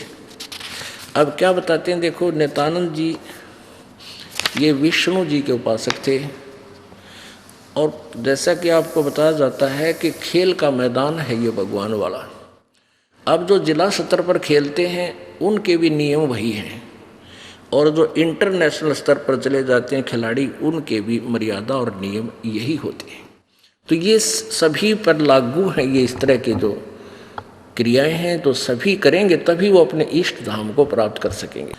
अब क्या बताते हैं, देखो नितानंद जी ये विष्णु जी के उपासक थे। और जैसा कि आपको बताया जाता है कि खेल का मैदान है ये भगवान वाला। अब जो जिला स्तर पर खेलते हैं उनके भी नियम वही हैं, और जो इंटरनेशनल स्तर पर चले जाते हैं खिलाड़ी, उनके भी मर्यादा और नियम यही होते हैं। तो ये सभी पर लागू हैं, ये इस तरह के जो क्रियाएं हैं, तो सभी करेंगे तभी वो अपने इष्ट धाम को प्राप्त कर सकेंगे।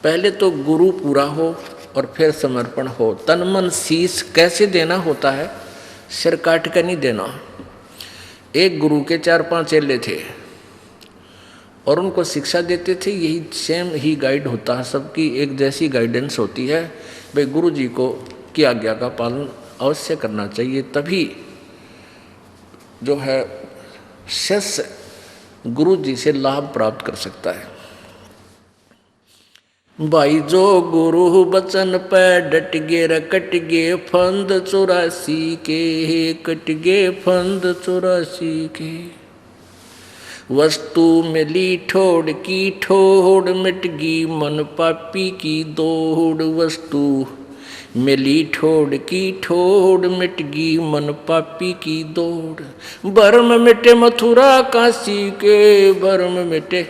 पहले तो गुरु पूरा हो और फिर समर्पण हो। तन मन शीश कैसे देना होता है, सिर काट कर नहीं देना। एक गुरु के 4-5 चेले थे और उनको शिक्षा देते थे, यही सेम ही गाइड होता है, सबकी एक जैसी गाइडेंस होती है। भाई गुरु जी को की आज्ञा का पालन अवश्य करना चाहिए, तभी जो है शिष्य गुरु जी से लाभ प्राप्त कर सकता है। भाई जो गुरु बचन पे डट गे र कट गे फंद 84 के, कट गे फंद 84 के। वस्तु मिली ठोड़ की ठोड़, मिट गी मन पापी की दौड़। वस्तु मिली ठोड़ की ठोड़, मिट गी मन पापी की दौड़। भरम मिटे मथुरा काशी के, भरम मिटे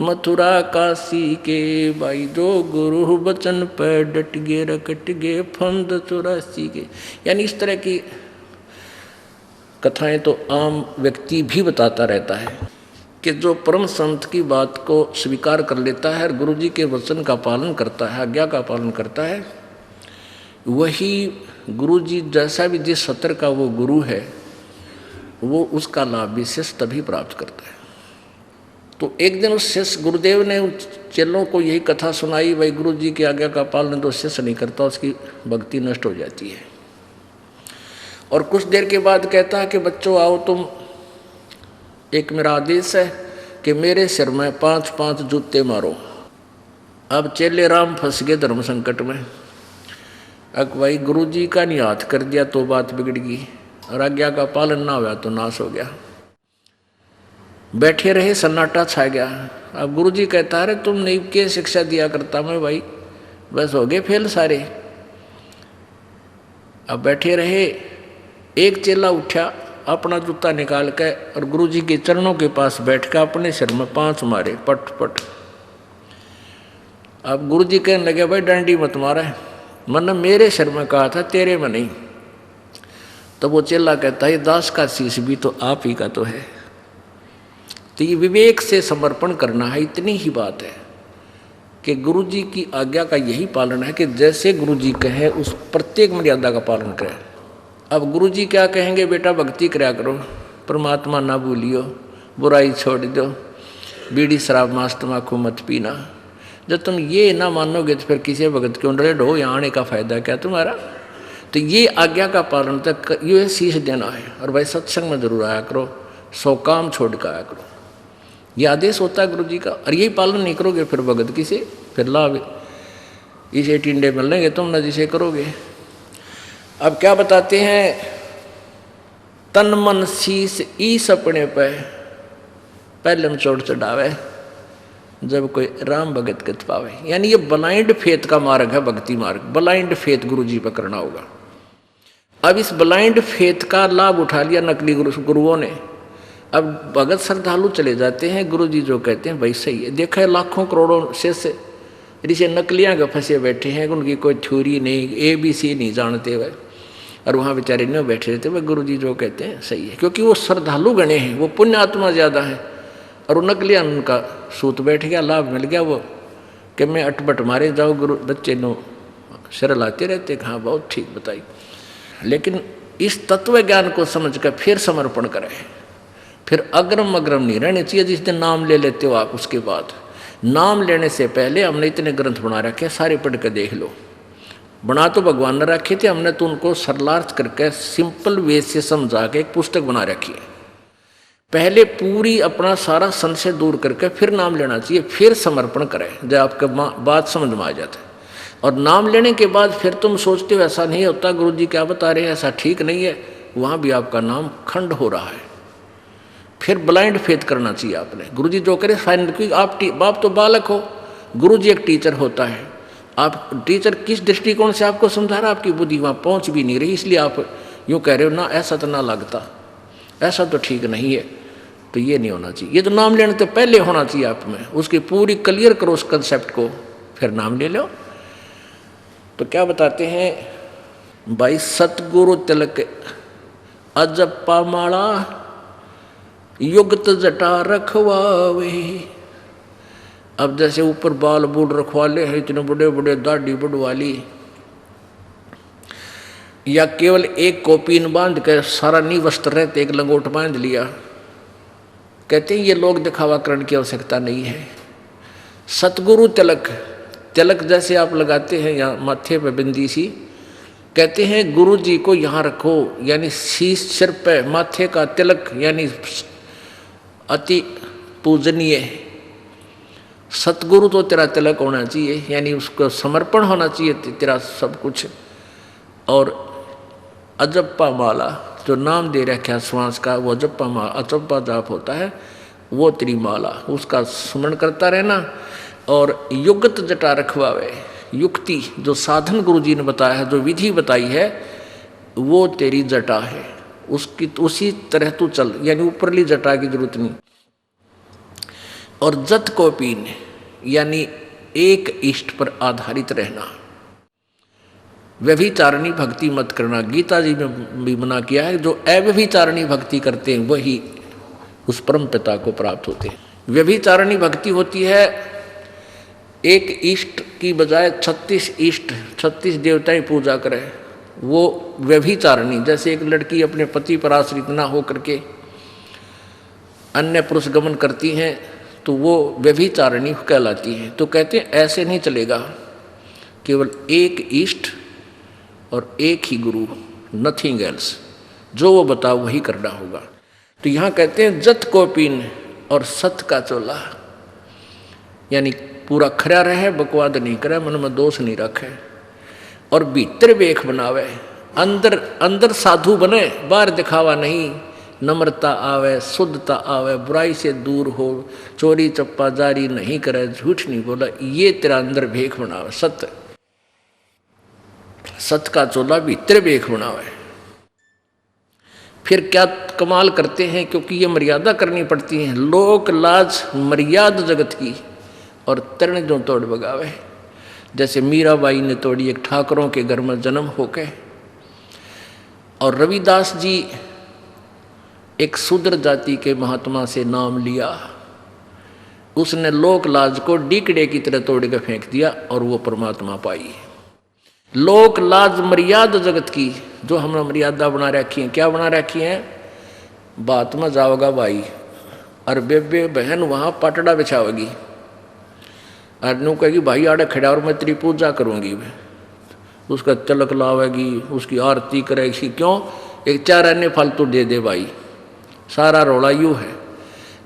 मथुरा काशी के। भाई जो गुरु बचन पर डट गे र कट गे फंद 84 के। यानी इस तरह की कथाएं तो आम व्यक्ति भी बताता रहता है कि जो परम संत की बात को स्वीकार कर लेता है और गुरु जी के वचन का पालन करता है, आज्ञा का पालन करता है, वही गुरु जी जैसा भी जिस सत्र का वो गुरु है, वो उसका लाभ भी शिष्य तभी प्राप्त करता है। तो एक दिन उस शिष्य गुरुदेव ने उन चेलों को यही कथा सुनाई, भाई गुरु जी की आज्ञा का पालन तो शिष्य नहीं करता, उसकी भक्ति नष्ट हो जाती है। और कुछ देर के बाद कहता है कि बच्चों आओ, तुम, एक मेरा आदेश है कि मेरे सिर में 5-5 जूते मारो। अब चेले राम फंस गए धर्म संकट में। अब भाई गुरु जी का नहीं हाथ कर दिया तो बात बिगड़ गई, और आज्ञा का पालन ना हुआ तो नाश हो गया। बैठे रहे, सन्नाटा छा गया। अब गुरु जी कहता है तुम नहीं क्या शिक्षा दिया करता मैं, भाई बस हो गए फेल सारे। अब बैठे रहे, एक चेला उठा, अपना जूता निकाल के और गुरु जी के चरणों के पास बैठ कर अपने सिर में 5 मारे, पट पट। अब गुरु जी कहने लगे भाई डंडी मत मारा, मन मेरे सिर में कहा था, तेरे में नहीं। तो वो चेला कहता है दास का शीश भी तो आप ही का तो है। तो ये विवेक से समर्पण करना है, इतनी ही बात है कि गुरु जी की आज्ञा का यही पालन है कि जैसे गुरु जी कहे उस प्रत्येक मर्यादा का पालन करें। अब गुरु जी क्या कहेंगे, बेटा भक्ति कराया करो, परमात्मा ना भूलियो, बुराई छोड़ दो, बीड़ी शराब मांस तम्बाकू मत पीना। जब तुम ये ना मानोगे तो फिर किसी भगत क्यों डरे हो, यहाँ आने का फायदा क्या तुम्हारा। तो ये आज्ञा का पालन तक ये शीश देना है। और भाई सत्संग में जरूर आया करो, 100 काम छोड़ कर आया करो, ये आदेश होता है गुरु जी का। और यही पालन नहीं करोगे फिर भगत किसे, फिर लाभ इसे टिंडे मिलेंगे तुम न जिसे करोगे। अब क्या बताते हैं, तन मन शीस ईस अपने पे पहले में चोट चढ़ावे, जब कोई राम भगत गत पावे। यानी ये ब्लाइंड फेथ का मार्ग है, भक्ति मार्ग। ब्लाइंड फेथ गुरु जी पर करना होगा। अब इस ब्लाइंड फेथ का लाभ उठा लिया नकली गुरुओं ने। अब भगत श्रद्धालु चले जाते हैं, गुरु जी जो कहते हैं भाई सही है। देखा है लाखों करोड़ों शिष्य ऋषि नकलियाँ के फंसे बैठे हैं, उनकी कोई थ्योरी नहीं, ABC नहीं जानते हुए, और वहाँ बेचारे नहीं बैठे रहते। वह गुरु जी जो कहते हैं सही है, क्योंकि वो श्रद्धालु गणे हैं, वो पुण्य आत्मा ज़्यादा है। और वो नकलियाँ उनका सूत बैठ गया, लाभ मिल गया वो कि मैं अटपट मारे जाओ, गुरु बच्चे नो सिर लाते रहते। हाँ बहुत ठीक बताई। लेकिन इस तत्व ज्ञान को समझ कर फिर समर्पण करें, फिर अग्रम अग्रम नहीं रहने चाहिए। जिस दिन नाम ले लेते हो आप, उसके बाद नाम लेने से पहले हमने इतने ग्रंथ बना रखे, सारे पढ़ कर देख लो। बना तो भगवान ने रखे थे, हमने तो उनको सरलार्थ करके सिंपल वे से समझा के एक पुस्तक बना रखी है। पहले पूरी अपना सारा संशय दूर करके फिर नाम लेना चाहिए, फिर समर्पण करें जब आपका बात समझ में आ जाता है। और नाम लेने के बाद फिर तुम सोचते हो ऐसा नहीं होता, गुरु जी क्या बता रहे हैं ऐसा ठीक नहीं है, वहाँ भी आपका नाम खंड हो रहा है। फिर ब्लाइंड फेथ करना चाहिए आपने। गुरु जी जो करे फाइनल, क्योंकि आप तो बालक हो, गुरु जी एक टीचर होता है। आप टीचर किस दृष्टिकोण से आपको समझा रहा, आपकी बुद्धि वहाँ पहुँच भी नहीं रही, इसलिए आप यूँ कह रहे हो ना ऐसा तो ना लगता, ऐसा तो ठीक नहीं है। तो ये नहीं होना चाहिए। ये तो नाम लेने तो पहले होना चाहिए आप में, उसकी पूरी क्लियर करो उस कंसेप्ट को, फिर नाम ले लो। तो क्या बताते हैं भाई, सतगुरु तिलक अजप्पा माला युक्त जटा रखवावे। अब जैसे ऊपर बाल बूढ़ रखवाले हैं, इतने बड़े बड़े दाढ़ी बढ़वाली, या केवल एक कोपीन बांध कर सारा नी वस्त्र रहते एक लंगोट बांध लिया, कहते हैं ये लोग दिखावा करने की आवश्यकता नहीं है। सतगुरु तिलक, तिलक जैसे आप लगाते हैं यहाँ माथे पे बिंदी सी, कहते हैं गुरु जी को यहाँ रखो, यानी शीश सिर पे माथे का तिलक, यानी अति पूजनीय। सतगुरु तो तेरा तिलक होना चाहिए, यानी उसको समर्पण होना चाहिए तेरा सब कुछ। और अजप्पा माला जो नाम दे रखा श्वास का, वो अजप्पा माला, अजप्पा जाप होता है, वो तेरी माला, उसका स्मरण करता रहना। और युक्त जटा रखवावे, युक्ति जो साधन गुरु जी ने बताया है, जो विधि बताई है, वो तेरी जटा है, उसकी उसी तरह तू चल, यानी ऊपरली जटा की जरूरत नहीं। और जत को पीन, यानी एक इष्ट पर आधारित रहना। व्यभिचारिणी भक्ति मत करना, गीता जी में भी मना किया है। जो अव्यभिचारिणी भक्ति करते हैं वही उस परम पिता को प्राप्त होते हैं। व्यभिचारिणी भक्ति होती है एक इष्ट की बजाय 36 इष्ट, 36 देवताएं पूजा करें, वो व्यभिचारिणी, जैसे एक लड़की अपने पति पर आश्रित ना हो करके अन्य पुरुष गमन करती हैं तो वो व्यभिचारिणी कहलाती है। तो कहते हैं ऐसे नहीं चलेगा, केवल एक इष्ट और एक ही गुरु, नथिंग एल्स, जो वो बताओ वही करना होगा। तो यहाँ कहते हैं जत को पीन और सत का चोला, यानी पूरा खरा रहे, बकवाद नहीं करे, मन में दोष नहीं रखे और भीतर वेख बनावे, अंदर अंदर साधु बने, बाहर दिखावा नहीं, नम्रता आवे, शुद्धता आवे, बुराई से दूर हो, चोरी चप्पा जारी नहीं करे, झूठ नहीं बोला, ये तेरा अंदर भेख बनावे। सत्य सत का चोला भीतर भेख बनावे। फिर क्या कमाल करते हैं, क्योंकि ये मर्यादा करनी पड़ती है, लोक लाज मर्यादा जगत की और तरण जो तोड़ बगावे। जैसे मीराबाई ने तोड़ी एक ठाकरों के घर में जन्म होके, और रविदास जी एक शूद्र जाति के महात्मा से नाम लिया, उसने लोक लाज को डीकड़े की तरह तोड़ के फेंक दिया और वो परमात्मा पाई। लोक लाज मर्यादा जगत की, जो हमने मर्यादा बना रखी है, क्या बना रखी है, बात में जाओगा भाई और बेबे बहन वहाँ पटड़ा बिछाओगी और नू कहेगी भाई आड़े खड़ा और मैं तेरी पूजा करूँगी, उसका तिलक लावेगी, उसकी आरती करेगी, क्यों, एक चार अन्य फालतू दे दे भाई, सारा रोला यूँ है।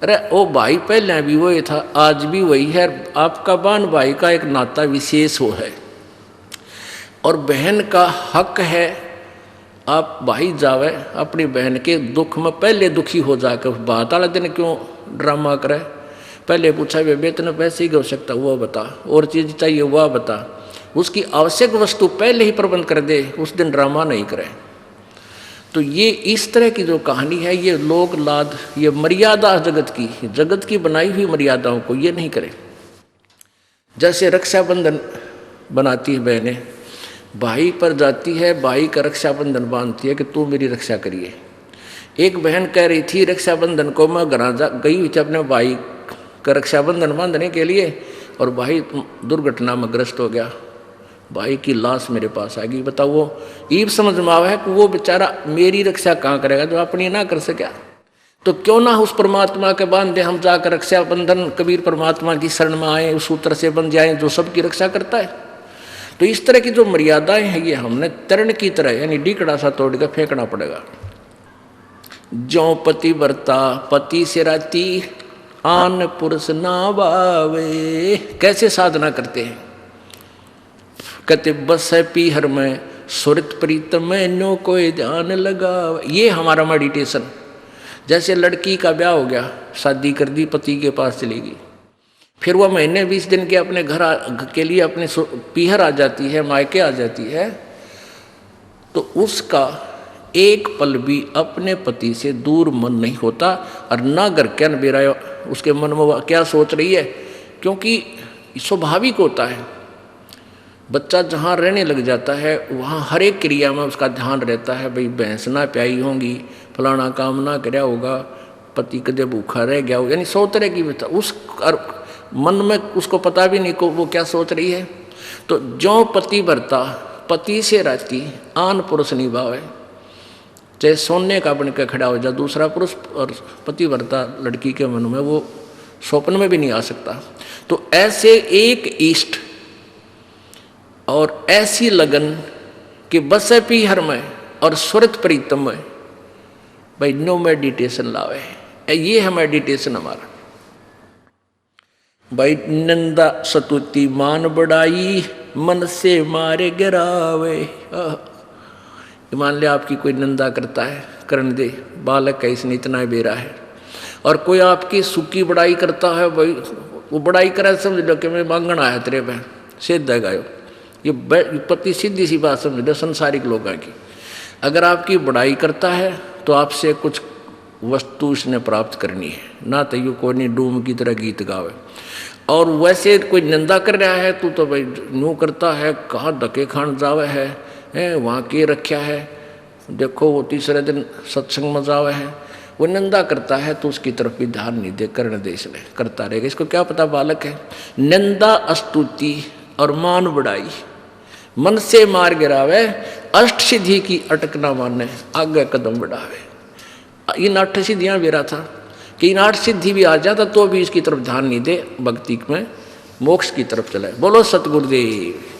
अरे ओ भाई पहले भी वही था, आज भी वही है, आपका बहन भाई का एक नाता विशेष हो है और बहन का हक है, आप भाई जावे अपनी बहन के दुख में पहले दुखी हो जाकर, बात वाले दिन क्यों ड्रामा करे, पहले पूछा बेबे तेने पैसे की आवश्यकता वो बता, और चीज़ चाहिए वह बता, उसकी आवश्यक वस्तु पहले ही प्रबंध कर दे, उस दिन ड्रामा नहीं करे। तो ये इस तरह की जो कहानी है, ये लोक लाद, ये मर्यादा जगत की बनाई हुई मर्यादाओं को ये नहीं करे। जैसे रक्षाबंधन बनाती है बहनें, भाई पर जाती है, भाई का रक्षाबंधन बांधती है कि तू मेरी रक्षा करिए। एक बहन कह रही थी रक्षाबंधन को मैं घर गई हुई थी अपने भाई का रक्षाबंधन बांधने के लिए, और भाई दुर्घटना में ग्रस्त हो गया, भाई की लाश मेरे पास आ गई। बताओ वो ईब समझ में आवा है कि वो बेचारा मेरी रक्षा कहाँ करेगा जो अपनी ना कर सके। तो क्यों ना उस परमात्मा के बांधे हम जाकर रक्षाबंधन, कबीर परमात्मा की शरण में आए, उस सूत्र से बन जाए जो सबकी रक्षा करता है। तो इस तरह की जो मर्यादाएं हैं ये हमने तरण की तरह यानी डीकड़ा सा तोड़ कर फेंकना पड़ेगा। ज्यों पति बरता पति से राती आन पुरुष ना बावे, कैसे साधना करते हैं, कहते बस है पीहर में सुरत प्रीतम में नो कोई ध्यान लगा। ये हमारा मेडिटेशन। जैसे लड़की का ब्याह हो गया, शादी कर दी, पति के पास चलेगी, फिर वह महीने 20 दिन के अपने घर के लिए अपने पीहर आ जाती है, मायके आ जाती है, तो उसका एक पल भी अपने पति से दूर मन नहीं होता और ना घर क्या बेरा उसके मन में क्या सोच रही है, क्योंकि स्वाभाविक होता है। बच्चा जहाँ रहने लग जाता है वहाँ हर एक क्रिया में उसका ध्यान रहता है, भाई भैंस ना प्याई होंगी, फलाना काम ना कराया होगा, पति कदे भूखा रह गया होगा, यानी 100 तरह की उस मन में उसको पता भी नहीं को वो क्या सोच रही है। तो ज्यों पति भरता पति से राती आन पुरुष निभावे, चाहे सोने का बन के खड़ा हो जाए दूसरा पुरुष, और पति भरता लड़की के मन में वो स्वप्न में भी नहीं आ सकता। तो ऐसे एक इष्ट और ऐसी लगन कि बस है पीहर में और सुरत प्रीतम में, भाई नो मेडिटेशन लावे, ये है मेडिटेशन हमारा। भाई नंदा सतुति मान बढ़ाई मन से मारे गिरावे। मान लिया आपकी कोई निंदा करता है, करने दे, बालक है इसने इतना बेरा है, और कोई आपकी सुखी बड़ाई करता है, भाई वो बड़ाई करा समझ लो कि मैं मांगण आया तेरे पे, सिद्ध है गायो, ये पति सीधी सी बात समझ लो संसारिक लोगों की। अगर आपकी बड़ाई करता है तो आपसे कुछ वस्तु इसने प्राप्त करनी है, ना तो यू कोई नहीं डूम की तरह गीत गावे। और वैसे कोई निंदा कर रहा है तो भाई न्यू करता है, कहाँ धके खान जावे है वहाँ के रखा है, देखो वो तीसरे दिन सत्संग में जावे है, वो निंदा करता है तो उसकी तरफ भी ध्यान नहीं दे, करने दे इसलिए करता रहेगा। इसको क्या पता बालक है। निंदा स्तुति और मान बढ़ाई, मन से मार गिरावे, अष्ट सिद्धि की अटक ना माने, आगे कदम बढ़ावे। इन 8 सिद्धियां बेरा था कि इन 8 सिद्धि भी आ जाता तो भी इसकी तरफ ध्यान नहीं दे, भक्ति में मोक्ष की तरफ चले। बोलो सतगुरुदेव।